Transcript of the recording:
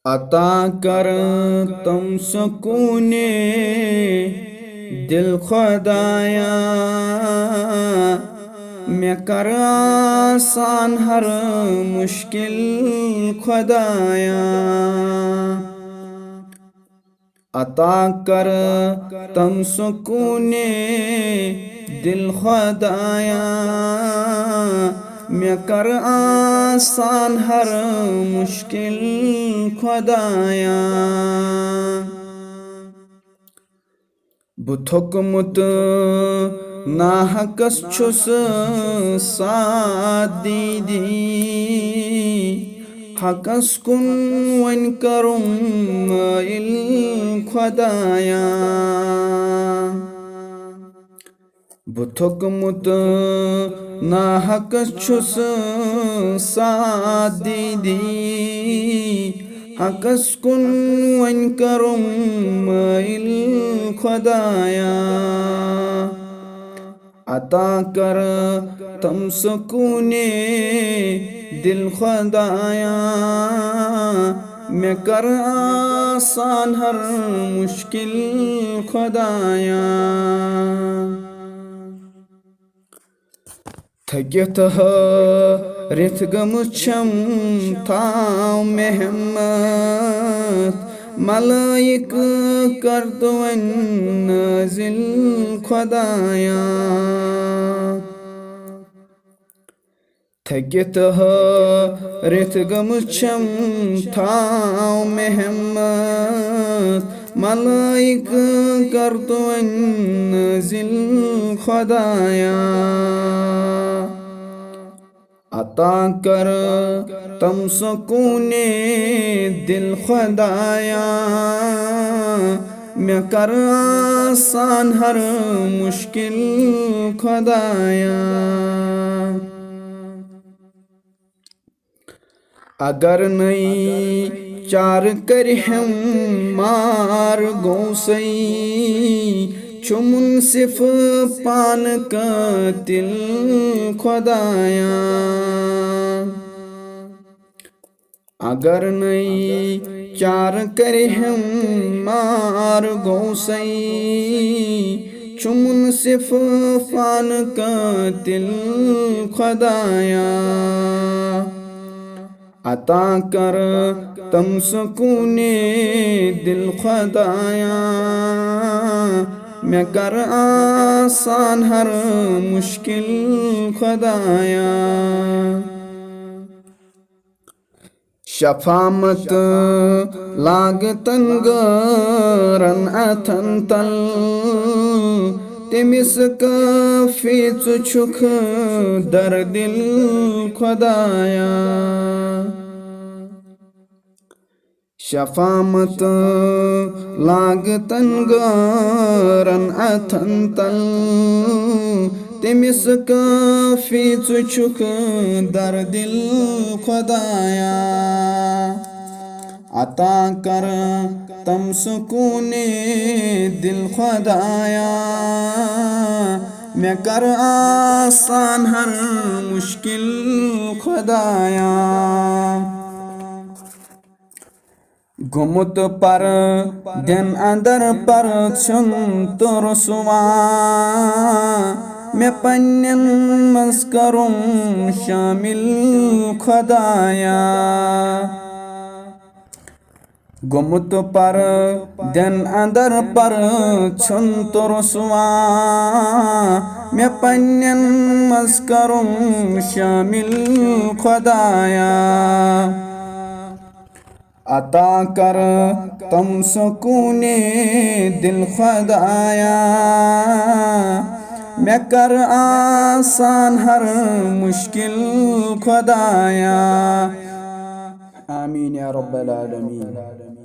अता कर तुम सुकूने दिल खुदाया मैं कर आसान हर मुश्किल खुदाया अता कर तुम सुकूने दिल खुदाया मैं कर आसान हर मुश्किल खुदाया बुथुकमुत नाहकस छुस साथ दीदी हकस कुन वन करुम माइल खुदाया बुथुकमुत नाहकस छुस साथ दीदी हकस कुन वन करुम माइल खुदाया अता कर तुम सुकूने दिल खुदाया मैं कर आसान हर मुश्किल खुदाया थकित रिथ गमुछम थाव मेहमत मलाइक कर दो नाजिल खुदाया थकित रिथ गमुछम थाव मेहमत मलाइक कर दो नाजिल खुदाया अता कर तुम सुकूने दिल खुदाया मैं कर आसान हर मुश्किल खुदाया अगर नहीं चार कर हम मार गौसई चुमुन सिफ पान का तिल खुदाया अगर नहीं चार करे हम मार गौसई चुमुन सिफ पान का तिल खुदाया अता कर तुम सुकूने दिल खुदाया मैं कर आसान हर मुश्किल खुदाया शफामत लागतन गरन अथन तल तमिस काफी छुख दर दिल खुदाया शफामत लागतन गरन अथन तल तमिस काफी छुख दर दिल खुदाया अता कर तुम सुकूने दिल खुदाया मैं कर आसान हर मुश्किल खुदाया गुमुत पर दिन अंदर पर छुन तो रसुआ मैं पन्नन मस करूं शामिल खुदाया गुमुत पर दिन अंदर पर छुन तो रसुआ मैं पन्नन मस करूं शामिल खुदाया अता कर तुम सुकूने दिल खुदाया मैं कर आसान हर मुश्किल खुदाया आमीन या रब्बल आलमीन।